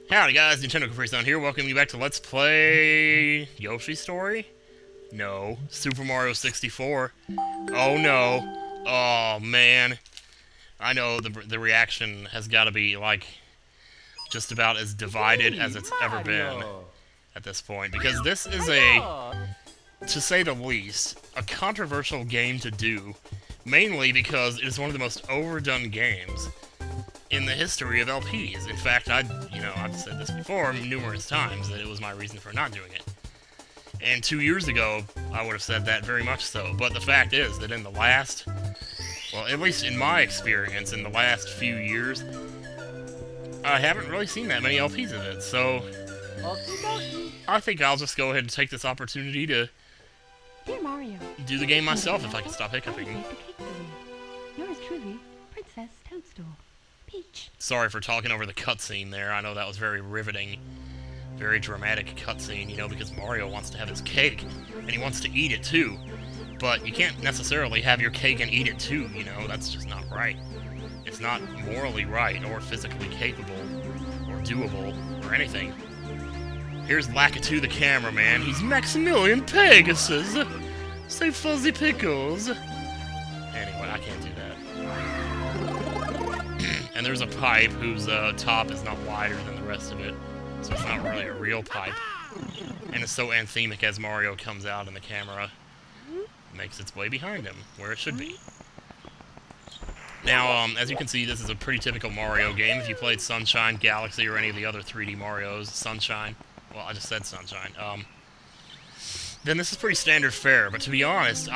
Howdy guys, Nintendo Capri Sun here, welcoming you back to Let's Play... Yoshi's Story? No. Super Mario 64. Oh no. Oh man. I know the reaction has got to be, like, just about as divided as it's ever been at this point. Because this is to say the least, a controversial game to do. Mainly because it is one of the most overdone games in the history of LPs. In fact, I've said this before numerous times, that it was my reason for not doing it. And 2 years ago, I would have said that very much so. But the fact is that in the last, well, at least in my experience, in the last few years, I haven't really seen that many LPs of it. So, I think I'll just go ahead and take this opportunity to Dear Mario, do the game myself if I can stop hiccuping. Yours truly, Princess Toadstool. Peach. Sorry for talking over the cutscene there. I know that was very riveting, very dramatic cutscene, you know, because Mario wants to have his cake, and he wants to eat it too. But you can't necessarily have your cake and eat it too, you know, that's just not right. It's not morally right, or physically capable, or doable, or anything. Here's Lakitu the cameraman. He's Maximilian Pegasus! Say Fuzzy Pickles! Anyway, I can't do that. And there's a pipe whose top is not wider than the rest of it, so it's not really a real pipe. And it's so anthemic as Mario comes out and the camera makes its way behind him, where it should be. Now, as you can see, this is a pretty typical Mario game. If you played Sunshine, Galaxy, or any of the other 3D Marios, Sunshine, well, I just said Sunshine, then this is pretty standard fare. But to be honest,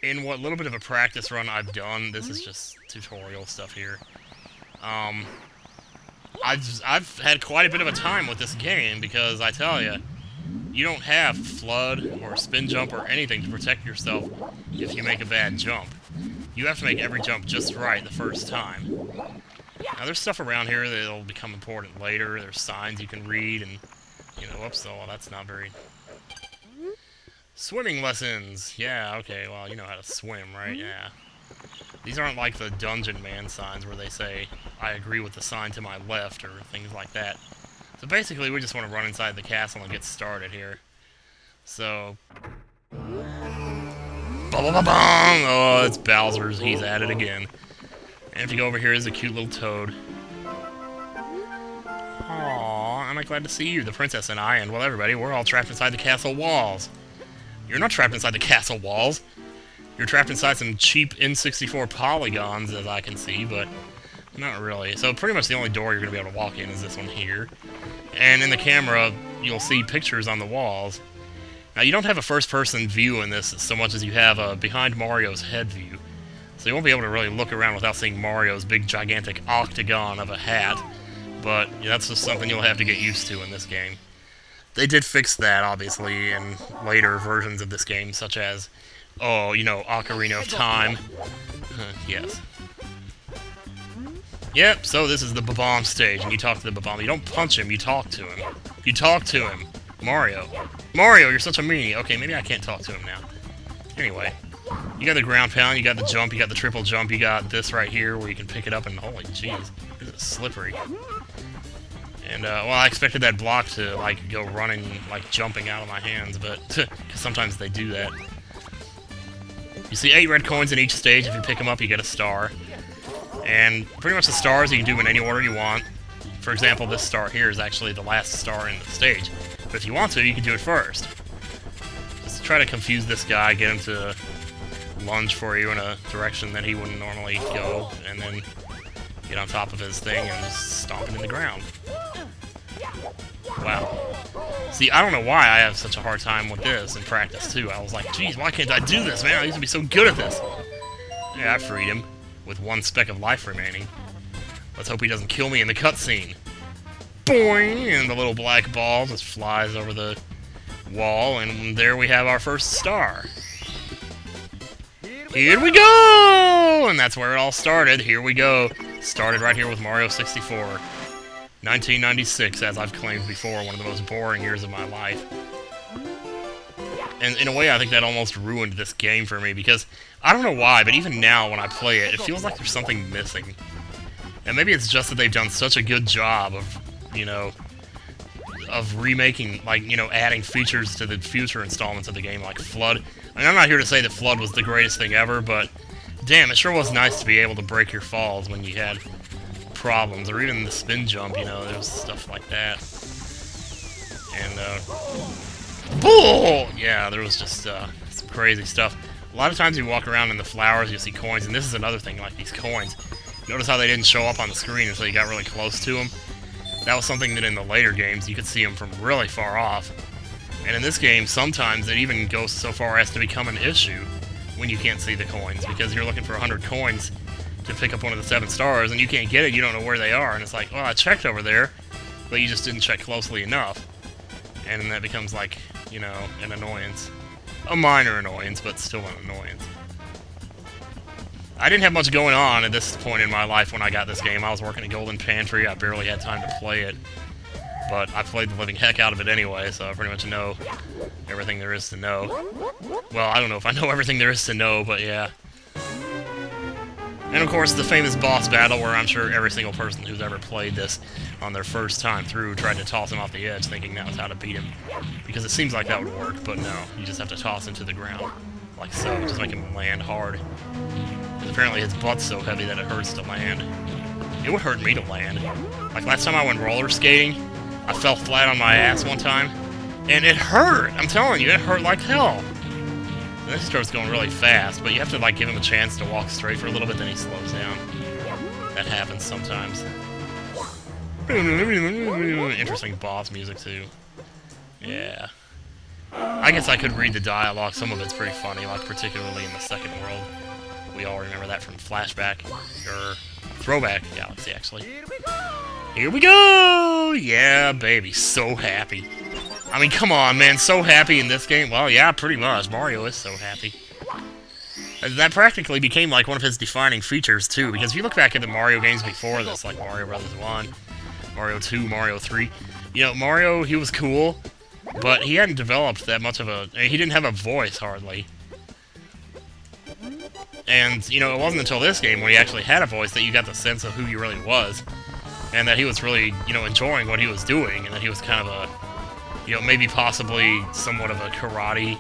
in what little bit of a practice run I've done, this is just tutorial stuff here. I've had quite a bit of a time with this game, because I tell you, you don't have flood or spin jump or anything to protect yourself if you make a bad jump. You have to make every jump just right the first time. Now there's stuff around here that'll become important later. There's signs you can read, and, you know, whoops, oh, that's not very... Swimming lessons! Yeah, okay, well, you know how to swim, right? Yeah. These aren't like the Dungeon Man signs where they say, I agree with the sign to my left, or things like that. So basically, we just want to run inside the castle and get started here. So... Ba-ba-ba-bong! Oh, it's Bowser's. He's at it again. And if you go over here, there's a cute little toad. Aww, am I glad to see you, the princess and I, and, well, everybody, we're all trapped inside the castle walls. You're not trapped inside the castle walls. You're trapped inside some cheap N64 polygons, as I can see, but not really. So pretty much the only door you're going to be able to walk in is this one here. And in the camera, you'll see pictures on the walls. Now, you don't have a first-person view in this so much as you have a behind Mario's head view. So you won't be able to really look around without seeing Mario's big, gigantic octagon of a hat. But yeah, that's just something you'll have to get used to in this game. They did fix that, obviously, in later versions of this game, such as, oh, you know, Ocarina of Time. Yes. Yep, so this is the bob-omb stage, and you talk to the bob-omb. You don't punch him, you talk to him. You talk to him. Mario. Mario, you're such a meanie. Okay, maybe I can't talk to him now. Anyway. You got the ground pound, you got the jump, you got the triple jump, you got this right here where you can pick it up and, holy jeez, this is slippery. And, well, I expected that block to, like, go running, like, jumping out of my hands, but, because sometimes they do that. You see 8 red coins in each stage. If you pick them up, you get a star. And pretty much the stars you can do in any order you want. For example, this star here is actually the last star in the stage. But if you want to, you can do it first. Just try to confuse this guy, get him to lunge for you in a direction that he wouldn't normally go, and then get on top of his thing and just stomp him in the ground. Wow. See, I don't know why I have such a hard time with this in practice, too. I was like, geez, why can't I do this, man? I used to be so good at this. Yeah, I freed him, with 1 speck of life remaining. Let's hope he doesn't kill me in the cutscene. Boing! And the little black ball just flies over the wall, and there we have our first star. Here we go! And that's where it all started. Here we go. Started right here with Mario 64. 1996, as I've claimed before, one of the most boring years of my life. And in a way, I think that almost ruined this game for me, because I don't know why, but even now when I play it, it feels like there's something missing. And maybe it's just that they've done such a good job of, you know, of remaking, like, you know, adding features to the future installments of the game, like Flood. I mean, I'm not here to say that Flood was the greatest thing ever, but damn, it sure was nice to be able to break your falls when you had problems, or even the spin jump, you know, there was stuff like that. And, bull! Yeah, there was just, some crazy stuff. A lot of times you walk around in the flowers, you'll see coins, and this is another thing, like these coins. Notice how they didn't show up on the screen until you got really close to them? That was something that in the later games, you could see them from really far off. And in this game, sometimes it even goes so far as to become an issue when you can't see the coins, because you're looking for 100 coins to pick up one of the 7 stars, and you can't get it, you don't know where they are, and it's like, well, I checked over there, but you just didn't check closely enough. And then that becomes like, you know, an annoyance. A minor annoyance, but still an annoyance. I didn't have much going on at this point in my life when I got this game. I was working at Golden Pantry, I barely had time to play it. But I played the living heck out of it anyway, so I pretty much know everything there is to know. Well, I don't know if I know everything there is to know, but yeah. And of course, the famous boss battle, where I'm sure every single person who's ever played this on their first time through tried to toss him off the edge, thinking that was how to beat him. Because it seems like that would work, but no. You just have to toss him to the ground, like so, just make him land hard. Because apparently his butt's so heavy that it hurts to land. It would hurt me to land. Like last time I went roller skating, I fell flat on my ass one time, and it hurt! I'm telling you, it hurt like hell! And this starts going really fast, but you have to like give him a chance to walk straight for a little bit, then he slows down. That happens sometimes. Interesting boss music too. Yeah. I guess I could read the dialogue, some of it's pretty funny, like particularly in the second world. We all remember that from Flashback, or Throwback Galaxy, actually. Here we go! Yeah, baby, so happy. I mean, come on, man, so happy in this game? Well, yeah, pretty much. Mario is so happy. That practically became, like, one of his defining features, too, because if you look back at the Mario games before this, like Mario Bros. 1, Mario 2, Mario 3, you know, Mario, he was cool, but he hadn't developed that much of a... He didn't have a voice, hardly. And, you know, it wasn't until this game, when he actually had a voice, that you got the sense of who he really was. And that he was really, you know, enjoying what he was doing, and that he was kind of a, you know, maybe possibly somewhat of a karate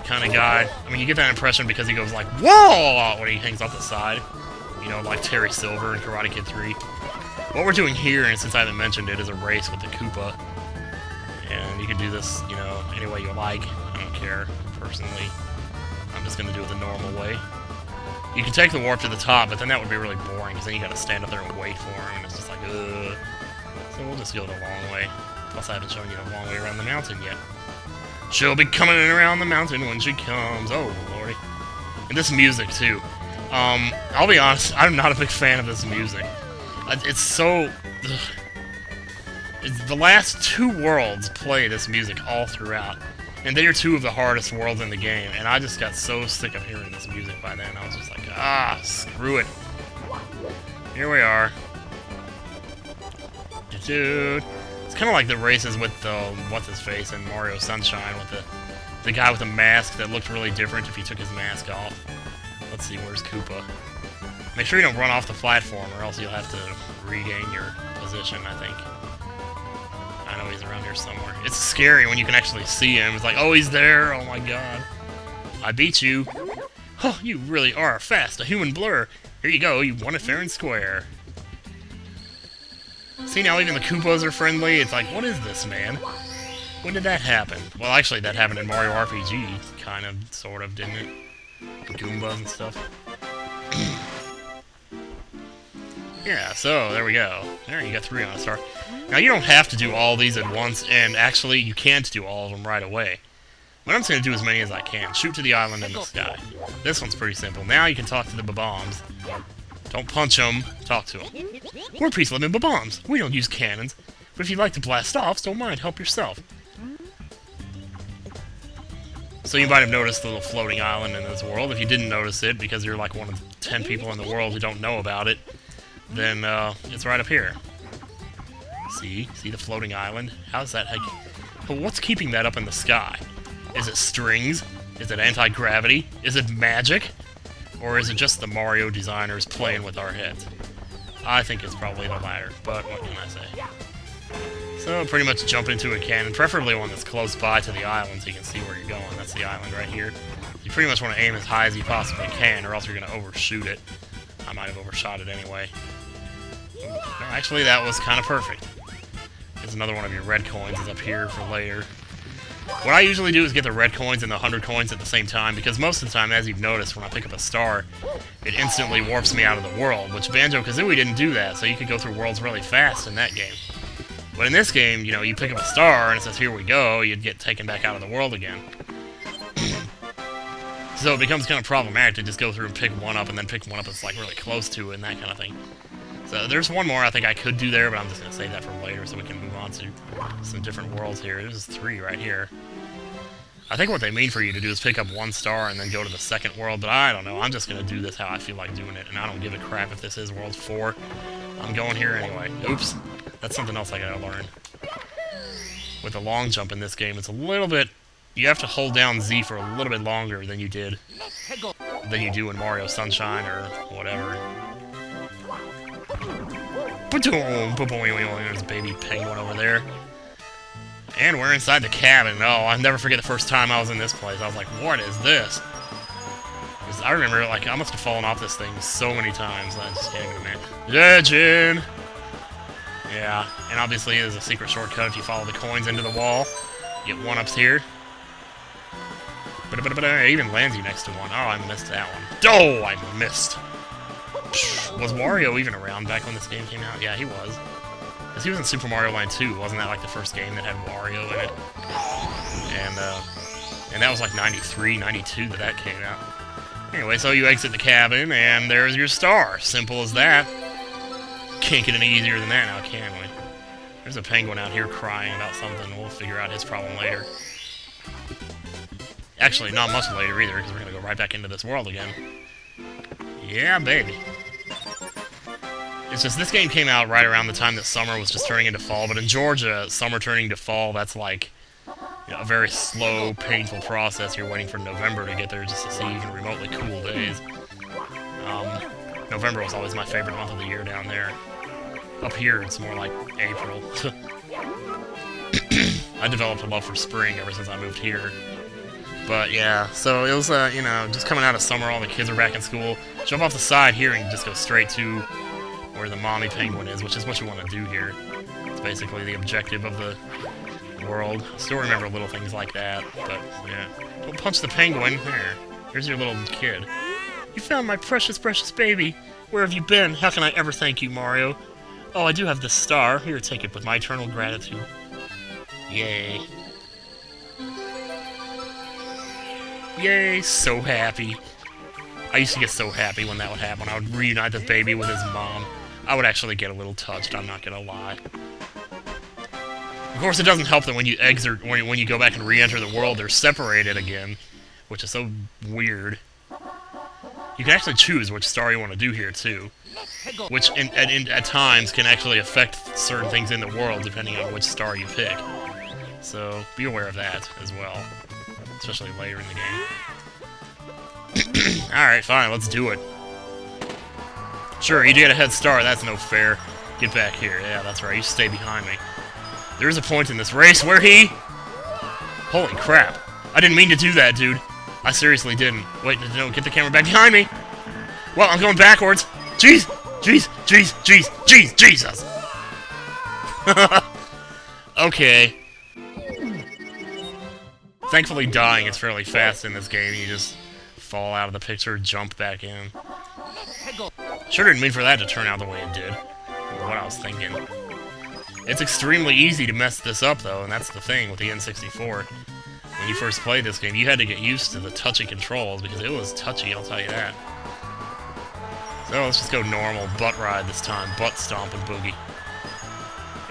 kind of guy. I mean, you get that impression because he goes like, whoa, when he hangs off the side. You know, like Terry Silver in Karate Kid 3. What we're doing here, and since I haven't mentioned it, is a race with the Koopa. And you can do this, you know, any way you like. I don't care, personally. I'm just going to do it the normal way. You can take the warp to the top, but then that would be really boring, because then you gotta stand up there and wait for him, and it's just like, ugh. So we'll just go the long way. Plus, I haven't shown you the long way around the mountain yet. She'll be coming around the mountain when she comes. Oh, lordy. And this music, too. I'll be honest, I'm not a big fan of this music. It's so... The last 2 worlds play this music all throughout. And they are 2 of the hardest worlds in the game, and I just got so sick of hearing this music by then. I was just like, ah, screw it. Here we are. It's kind of like the races with the what's-his-face in Mario Sunshine, with the guy with the mask that looked really different if he took his mask off. Let's see, where's Koopa? Make sure you don't run off the platform, or else you'll have to regain your position, I think. I know he's around here somewhere. It's scary when you can actually see him. It's like, oh, he's there! Oh my god. I beat you. Oh, you really are fast, a human blur. Here you go, you won it fair and square. See, now even the Koopas are friendly. It's like, what is this, man? When did that happen? Well, actually, that happened in Mario RPG, kind of, sort of, didn't it? The Goombas and stuff. Yeah, so, there we go. There, you got 3 on a star. Now, you don't have to do all these at once, and actually, you can't do all of them right away. But I'm just going to do as many as I can. Shoot to the island in the sky. This one's pretty simple. Now you can talk to the bob-ombs. Don't punch them, talk to them. We're peace-loving bob-ombs. We don't use cannons. But if you'd like to blast off, don't mind, help yourself. So you might have noticed the little floating island in this world. If you didn't notice it, because you're like one of 10 people in the world who don't know about it, then it's right up here. See? See the floating island? How's that? But what's keeping that up in the sky? Is it strings? Is it anti-gravity? Is it magic? Or is it just the Mario designers playing with our heads? I think it's probably the latter, but what can I say? So pretty much jump into a cannon, preferably one that's close by to the island so you can see where you're going. That's the island right here. You pretty much want to aim as high as you possibly can, or else you're going to overshoot it. I might have overshot it anyway. No, actually, that was kind of perfect. There's another one of your red coins is up here for later. What I usually do is get the red coins and the 100 coins at the same time, because most of the time, as you've noticed, when I pick up a star, it instantly warps me out of the world, which Banjo-Kazooie didn't do that, so you could go through worlds really fast in that game. But in this game, you know, you pick up a star and it says, here we go, you'd get taken back out of the world again. So it becomes kind of problematic to just go through and pick one up and then pick one up that's like really close to it and that kind of thing. So there's one more I think I could do there, but I'm just going to save that for later so we can move on to some different worlds here. There's 3 right here. I think what they mean for you to do is pick up 1 star and then go to the second world, but I don't know. I'm just going to do this how I feel like doing it, and I don't give a crap if this is World 4. I'm going here anyway. Oops. That's something else I gotta learn. With the long jump in this game, it's a little bit... You have to hold down Z for a little bit longer than you do in Mario Sunshine or whatever. There's a baby penguin over there. And we're inside the cabin. Oh, I'll never forget the first time I was in this place. I was like, what is this? Because I remember, like, I must have fallen off this thing so many times. I just can't even imagine. Legend! Yeah, and obviously there's a secret shortcut if you follow the coins into the wall. You get 1-ups here. It even lands you next to one. Oh, I missed that one. Oh, I missed. Was Wario even around back when this game came out? Yeah, he was. Because he was in Super Mario Land 2. Wasn't that like the first game that had Wario in it? And that was like 93, 92 that came out. Anyway, so you exit the cabin, and there's your star. Simple as that. Can't get any easier than that now, can we? There's a penguin out here crying about something. We'll figure out his problem later. Actually, not much later either, because we're going to go right back into this world again. Yeah, baby. It's just this game came out right around the time that summer was just turning into fall, but in Georgia, summer turning to fall, that's like, you know, a very slow, painful process. You're waiting for November to get there just to see even remotely cool days. November was always my favorite month of the year down there. Up here, it's more like April. I developed a love for spring ever since I moved here. But yeah, so it was, you know, just coming out of summer, all the kids are back in school. Jump off the side here and just go straight to where the mommy penguin is, which is what you want to do here. It's basically the objective of the world. Still remember little things like that, but yeah. Don't punch the penguin. There. Here's your little kid. You found my precious, precious baby. Where have you been? How can I ever thank you, Mario? Oh, I do have this star. Here, take it with my eternal gratitude. Yay. Yay, so happy. I used to get so happy when that would happen. When I would reunite this baby with his mom. I would actually get a little touched, I'm not gonna lie. Of course, it doesn't help that when you exit, when you go back and re-enter the world, they're separated again, which is so weird. You can actually choose which star you want to do here, too. Which, at times, can actually affect certain things in the world, depending on which star you pick. So, be aware of that, as well. Especially later in the game. Alright, fine, let's do it. Sure, you get a head start, that's no fair. Get back here. Yeah, that's right, you stay behind me. There's a point in this race where he... Holy crap. I didn't mean to do that, dude. I seriously didn't. Wait, no, get the camera back behind me. Well, I'm going backwards. Jeez! Jeez! Jeez! Jeez! Jeez! Jesus! Okay. Thankfully, dying is fairly fast in this game. You just fall out of the picture, jump back in. Sure didn't mean for that to turn out the way it did. What I was thinking. It's extremely easy to mess this up, though, and that's the thing with the N64. When you first played this game, you had to get used to the touchy controls, because it was touchy, I'll tell you that. So let's just go normal, butt ride this time, butt stomp and boogie.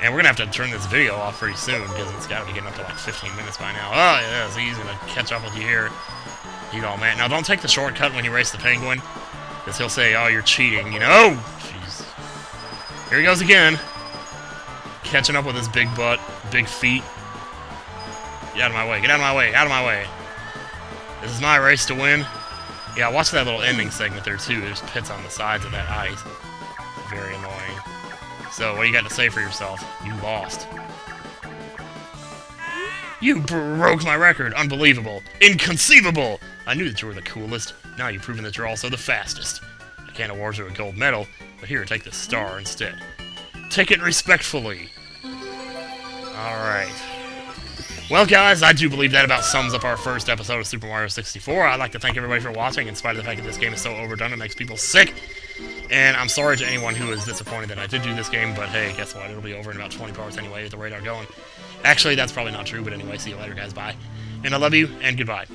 And we're gonna have to turn this video off pretty soon, because it's gotta be getting up to like 15 minutes by now. Oh yeah, so he's gonna catch up with you here. He's all mad. Now don't take the shortcut when you race the penguin, because he'll say, oh, you're cheating, you know? Jeez. Here he goes again. Catching up with his big butt, big feet. Get out of my way, get out of my way, out of my way. This is my race to win. Yeah, watch that little ending segment there too. There's pits on the sides of that ice. Very annoying. So, what do you got to say for yourself? You lost. You broke my record. Unbelievable. Inconceivable. I knew that you were the coolest. Now you've proven that you're also the fastest. I can't award you a gold medal, but here, take this star instead. Take it respectfully. Alright. Well, guys, I do believe that about sums up our first episode of Super Mario 64. I'd like to thank everybody for watching, in spite of the fact that this game is so overdone it makes people sick. And I'm sorry to anyone who is disappointed that I did do this game, but hey, guess what? It'll be over in about 20 parts anyway at the rate I'm going. Actually, that's probably not true, but anyway, see you later, guys. Bye. And I love you, and goodbye.